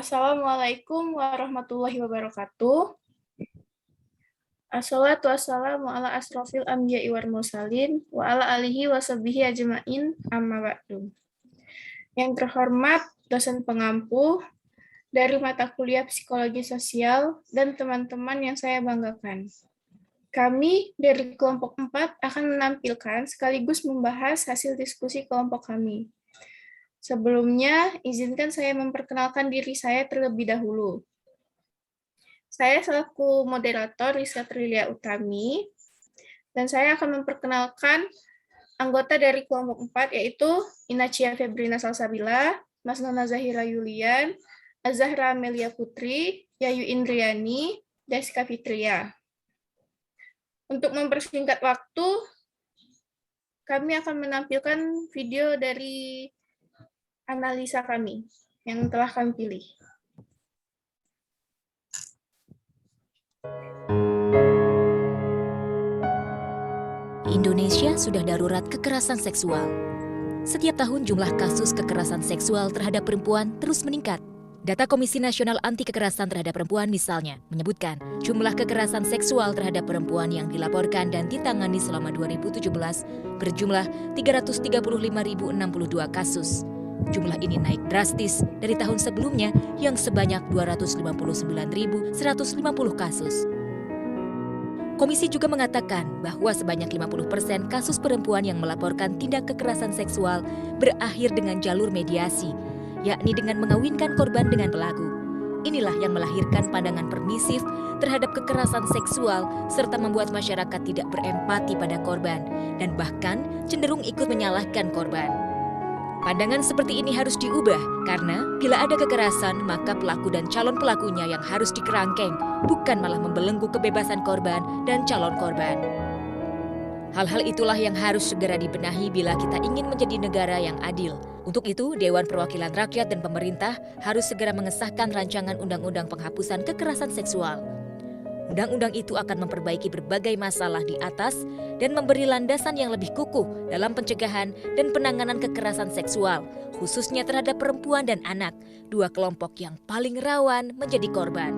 Assalamualaikum warahmatullahi wabarakatuh. Assalatu wassalamu ala asrofil anbiya'i wal mursalin wa ala alihi wa sahbihi ajma'in amma ba'du. Yang terhormat dosen pengampu dari mata kuliah Psikologi Sosial dan teman-teman yang saya banggakan. Kami dari kelompok 4 akan menampilkan sekaligus membahas hasil diskusi kelompok kami. Sebelumnya, izinkan saya memperkenalkan diri saya terlebih dahulu. Saya selaku moderator Rizka Trilia Utami, dan saya akan memperkenalkan anggota dari kelompok 4, yaitu Inacia Febrina Salsabila, Mas Nona Zahira Yulian, Azahra Amelia Putri, Yayu Indriani, Jessica Fitria. Untuk mempersingkat waktu, kami akan menampilkan video dari analisa kami yang telah kami pilih. Indonesia sudah darurat kekerasan seksual. Setiap tahun jumlah kasus kekerasan seksual terhadap perempuan terus meningkat. Data Komisi Nasional Anti Kekerasan Terhadap Perempuan misalnya menyebutkan jumlah kekerasan seksual terhadap perempuan yang dilaporkan dan ditangani selama 2017 berjumlah 335.062 kasus. Jumlah ini naik drastis dari tahun sebelumnya yang sebanyak 259.150 kasus. Komisi juga mengatakan bahwa sebanyak 50% kasus perempuan yang melaporkan tindak kekerasan seksual berakhir dengan jalur mediasi, yakni dengan mengawinkan korban dengan pelaku. Inilah yang melahirkan pandangan permisif terhadap kekerasan seksual serta membuat masyarakat tidak berempati pada korban dan bahkan cenderung ikut menyalahkan korban. Pandangan seperti ini harus diubah karena bila ada kekerasan maka pelaku dan calon pelakunya yang harus dikerangkeng, bukan malah membelenggu kebebasan korban dan calon korban. Hal-hal itulah yang harus segera dibenahi bila kita ingin menjadi negara yang adil. Untuk itu, Dewan Perwakilan Rakyat dan pemerintah harus segera mengesahkan rancangan Undang-Undang Penghapusan Kekerasan Seksual. Undang-undang itu akan memperbaiki berbagai masalah di atas dan memberi landasan yang lebih kukuh dalam pencegahan dan penanganan kekerasan seksual, khususnya terhadap perempuan dan anak, dua kelompok yang paling rawan menjadi korban.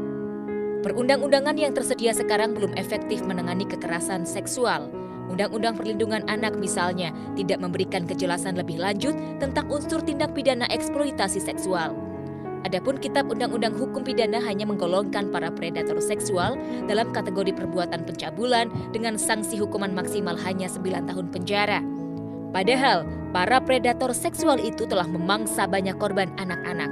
Perundang-undangan yang tersedia sekarang belum efektif menangani kekerasan seksual. Undang-Undang Perlindungan Anak misalnya tidak memberikan kejelasan lebih lanjut tentang unsur tindak pidana eksploitasi seksual. Adapun Kitab Undang-Undang Hukum Pidana hanya menggolongkan para predator seksual dalam kategori perbuatan pencabulan dengan sanksi hukuman maksimal hanya 9 tahun penjara. Padahal, para predator seksual itu telah memangsa banyak korban anak-anak.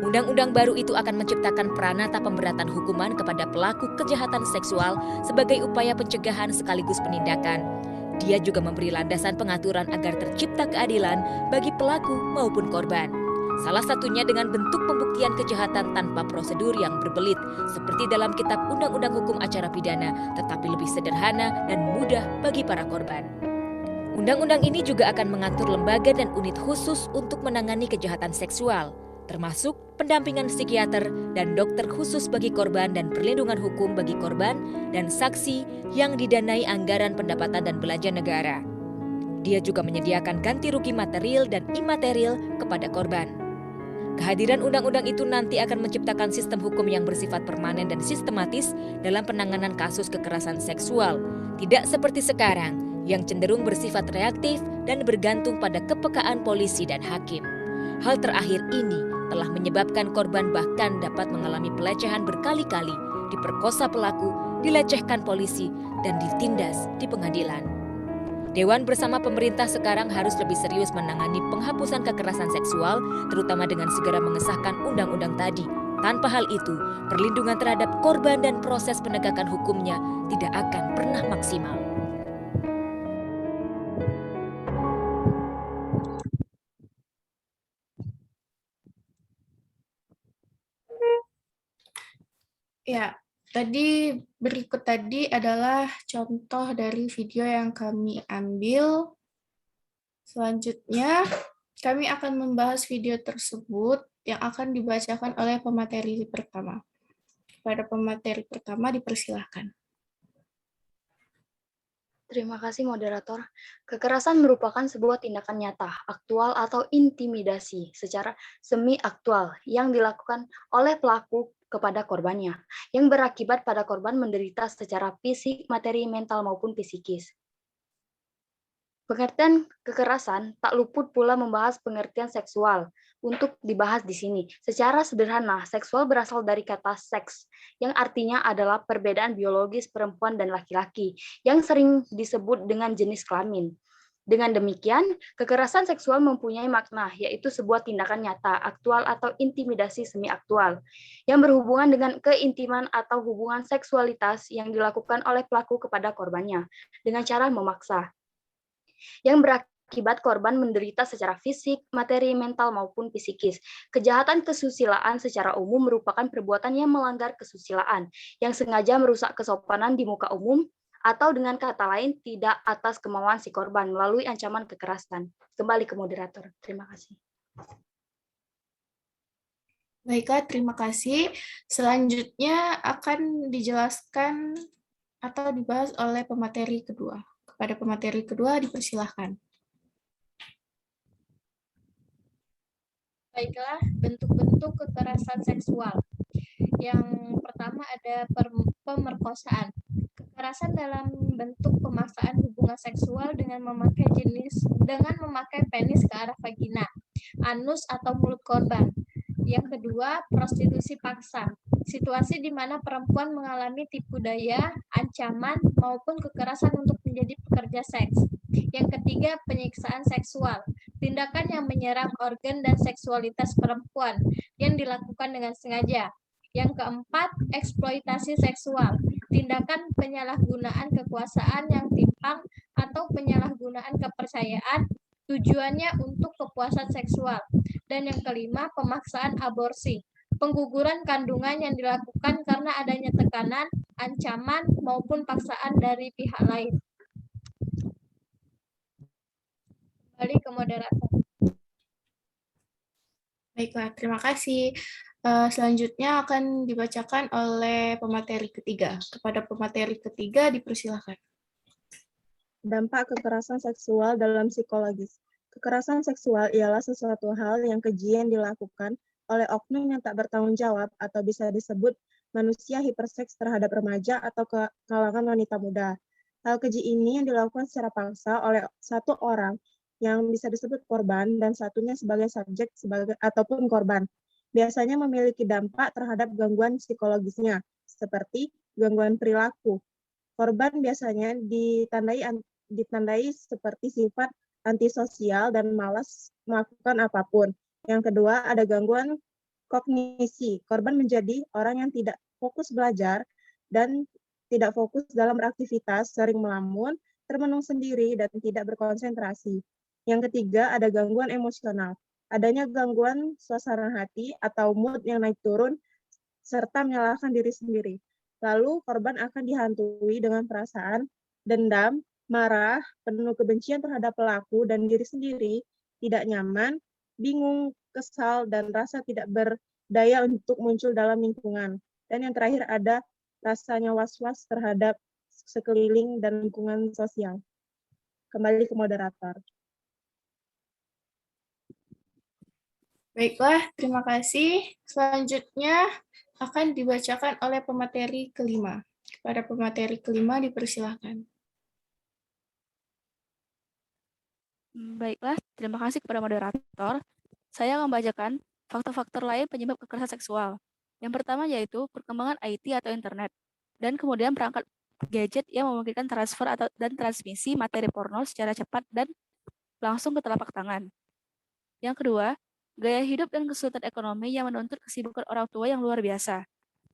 Undang-undang baru itu akan menciptakan pranata pemberatan hukuman kepada pelaku kejahatan seksual sebagai upaya pencegahan sekaligus penindakan. Dia juga memberi landasan pengaturan agar tercipta keadilan bagi pelaku maupun korban. Salah satunya dengan bentuk pembuktian kejahatan tanpa prosedur yang berbelit, seperti dalam Kitab Undang-Undang Hukum Acara Pidana, tetapi lebih sederhana dan mudah bagi para korban. Undang-undang ini juga akan mengatur lembaga dan unit khusus untuk menangani kejahatan seksual, termasuk pendampingan psikiater dan dokter khusus bagi korban dan perlindungan hukum bagi korban dan saksi yang didanai anggaran pendapatan dan belanja negara. Dia juga menyediakan ganti rugi material dan imaterial kepada korban. Kehadiran undang-undang itu nanti akan menciptakan sistem hukum yang bersifat permanen dan sistematis dalam penanganan kasus kekerasan seksual. Tidak seperti sekarang, yang cenderung bersifat reaktif dan bergantung pada kepekaan polisi dan hakim. Hal terakhir ini telah menyebabkan korban bahkan dapat mengalami pelecehan berkali-kali, diperkosa pelaku, dilecehkan polisi, dan ditindas di pengadilan. Dewan bersama pemerintah sekarang harus lebih serius menangani penghapusan kekerasan seksual, terutama dengan segera mengesahkan undang-undang tadi. Tanpa hal itu, perlindungan terhadap korban dan proses penegakan hukumnya tidak akan pernah maksimal. Ya, berikut tadi adalah contoh dari video yang kami ambil. Selanjutnya, kami akan membahas video tersebut yang akan dibacakan oleh pemateri pertama. Pada pemateri pertama, dipersilahkan. Terima kasih moderator. Kekerasan merupakan sebuah tindakan nyata, aktual atau intimidasi secara semi-aktual yang dilakukan oleh pelaku kepada korbannya, yang berakibat pada korban menderita secara fisik, materi, mental, maupun psikis. Pengertian kekerasan tak luput pula membahas pengertian seksual. Untuk dibahas di sini, secara sederhana, seksual berasal dari kata seks, yang artinya adalah perbedaan biologis perempuan dan laki-laki, yang sering disebut dengan jenis kelamin. Dengan demikian, kekerasan seksual mempunyai makna, yaitu sebuah tindakan nyata, aktual atau intimidasi semi-aktual, yang berhubungan dengan keintiman atau hubungan seksualitas yang dilakukan oleh pelaku kepada korbannya, dengan cara memaksa yang berakibat korban menderita secara fisik, materi, mental, maupun psikis. Kejahatan kesusilaan secara umum merupakan perbuatan yang melanggar kesusilaan, yang sengaja merusak kesopanan di muka umum, atau dengan kata lain tidak atas kemauan si korban melalui ancaman kekerasan. Kembali ke moderator. Terima kasih. Baiklah, terima kasih. Selanjutnya akan dijelaskan atau dibahas oleh pemateri kedua. Kepada pemateri kedua dipersilahkan. Baiklah, bentuk-bentuk kekerasan seksual. Yang pertama ada pemerkosaan. Kekerasan dalam bentuk pemaksaan hubungan seksual dengan memakai penis ke arah vagina, anus atau mulut korban. Yang kedua, prostitusi paksa. Situasi di mana perempuan mengalami tipu daya, ancaman, maupun kekerasan untuk menjadi pekerja seks. Yang ketiga, penyiksaan seksual. Tindakan yang menyerang organ dan seksualitas perempuan yang dilakukan dengan sengaja. Yang keempat, eksploitasi seksual. Tindakan penyalahgunaan kekuasaan yang timpang atau penyalahgunaan kepercayaan tujuannya untuk kepuasan seksual. Dan yang kelima, pemaksaan aborsi. Pengguguran kandungan yang dilakukan karena adanya tekanan, ancaman, maupun paksaan dari pihak lain. Kembali ke moderator. Baiklah, terima kasih. Selanjutnya akan dibacakan oleh pemateri ketiga. Kepada pemateri ketiga dipersilahkan. Dampak kekerasan seksual dalam psikologis. Kekerasan seksual ialah sesuatu hal yang keji yang dilakukan oleh oknum yang tak bertanggung jawab atau bisa disebut manusia hiperseks terhadap remaja atau kalangan wanita muda. Hal keji ini yang dilakukan secara paksa oleh satu orang yang bisa disebut korban dan satunya sebagai subjek ataupun korban. Biasanya memiliki dampak terhadap gangguan psikologisnya, seperti gangguan perilaku. Korban biasanya ditandai seperti sifat antisosial dan malas melakukan apapun. Yang kedua, ada gangguan kognisi. Korban menjadi orang yang tidak fokus belajar dan tidak fokus dalam beraktivitas, sering melamun, termenung sendiri, dan tidak berkonsentrasi. Yang ketiga, ada gangguan emosional. Adanya gangguan suasana hati atau mood yang naik turun, serta menyalahkan diri sendiri. Lalu korban akan dihantui dengan perasaan dendam, marah, penuh kebencian terhadap pelaku dan diri sendiri, tidak nyaman, bingung, kesal, dan rasa tidak berdaya untuk muncul dalam lingkungan. Dan yang terakhir ada rasanya was-was terhadap sekeliling dan lingkungan sosial. Kembali ke moderator. Baiklah, terima kasih. Selanjutnya akan dibacakan oleh pemateri kelima. Kepada pemateri kelima dipersilahkan. Baiklah, terima kasih kepada moderator. Saya akan membacakan faktor-faktor lain penyebab kekerasan seksual. Yang pertama yaitu perkembangan IT atau internet, dan kemudian perangkat gadget yang memungkinkan transfer dan transmisi materi porno secara cepat dan langsung ke telapak tangan. Yang kedua, gaya hidup dan kesulitan ekonomi yang menuntut kesibukan orang tua yang luar biasa.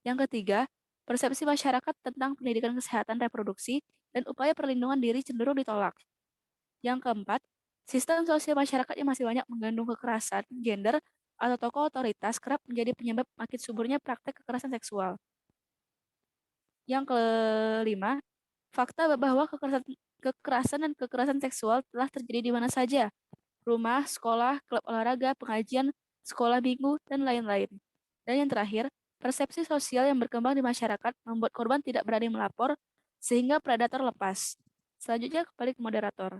Yang ketiga, persepsi masyarakat tentang pendidikan kesehatan reproduksi dan upaya perlindungan diri cenderung ditolak. Yang keempat, sistem sosial masyarakat yang masih banyak mengandung kekerasan gender atau tokoh otoritas kerap menjadi penyebab makin suburnya praktek kekerasan seksual. Yang kelima, fakta bahwa kekerasan dan kekerasan seksual telah terjadi di mana saja, rumah, sekolah, klub olahraga, pengajian, sekolah minggu, dan lain-lain. Dan yang terakhir, persepsi sosial yang berkembang di masyarakat membuat korban tidak berani melapor, sehingga predator lepas. Selanjutnya kembali ke moderator.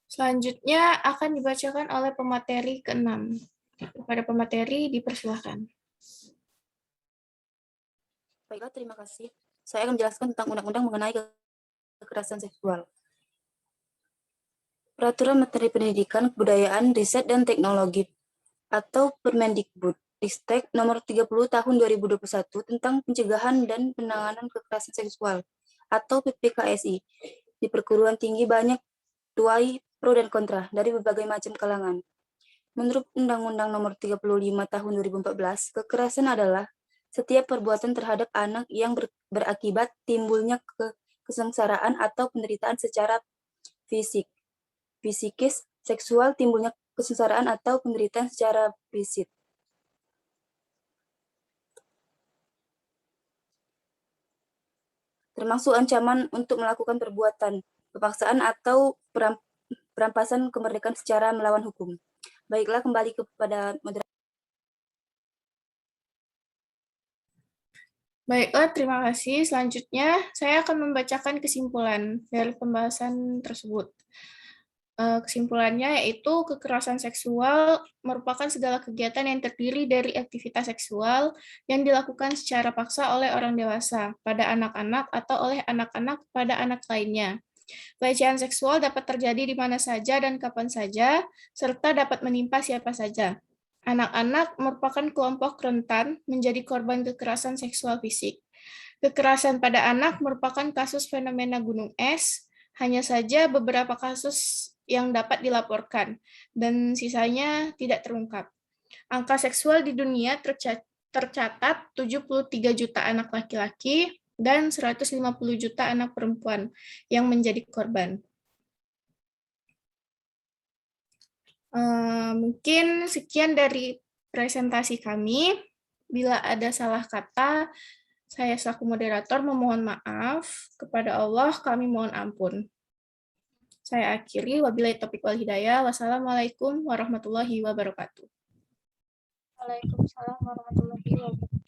Selanjutnya akan dibacakan oleh pemateri ke-6. Kepada pemateri dipersilahkan. Baiklah, terima kasih. Saya akan menjelaskan tentang undang-undang mengenai kekerasan seksual. Peraturan Menteri Pendidikan, Kebudayaan, Riset, dan Teknologi atau Permendikbud Ristek nomor 30 tahun 2021 tentang pencegahan dan penanganan kekerasan seksual atau PPKSI. Di perguruan tinggi banyak tuai pro dan kontra dari berbagai macam kalangan. Menurut Undang-Undang nomor 35 tahun 2014, kekerasan adalah setiap perbuatan terhadap anak yang berakibat timbulnya kesengsaraan atau penderitaan secara fisikis, seksual, timbulnya kesengsaraan atau penderitaan secara fisik. Termasuk ancaman untuk melakukan perbuatan, pemaksaan atau perampasan kemerdekaan secara melawan hukum. Baiklah, kembali kepada moderator. Baiklah, terima kasih. Selanjutnya, saya akan membacakan kesimpulan dari pembahasan tersebut. Kesimpulannya yaitu kekerasan seksual merupakan segala kegiatan yang terdiri dari aktivitas seksual yang dilakukan secara paksa oleh orang dewasa pada anak-anak atau oleh anak-anak pada anak lainnya. Pelecehan seksual dapat terjadi di mana saja dan kapan saja, serta dapat menimpa siapa saja. Anak-anak merupakan kelompok rentan menjadi korban kekerasan seksual fisik. Kekerasan pada anak merupakan kasus fenomena gunung es, hanya saja beberapa kasus yang dapat dilaporkan, dan sisanya tidak terungkap. Angka seksual di dunia tercatat 73 juta anak laki-laki dan 150 juta anak perempuan yang menjadi korban. Mungkin sekian dari presentasi kami. Bila ada salah kata, saya selaku moderator memohon maaf. Kepada Allah kami mohon ampun. Saya akhiri, wabillahi taufiq wal hidayah. Wassalamualaikum warahmatullahi wabarakatuh. Waalaikumsalam warahmatullahi wabarakatuh.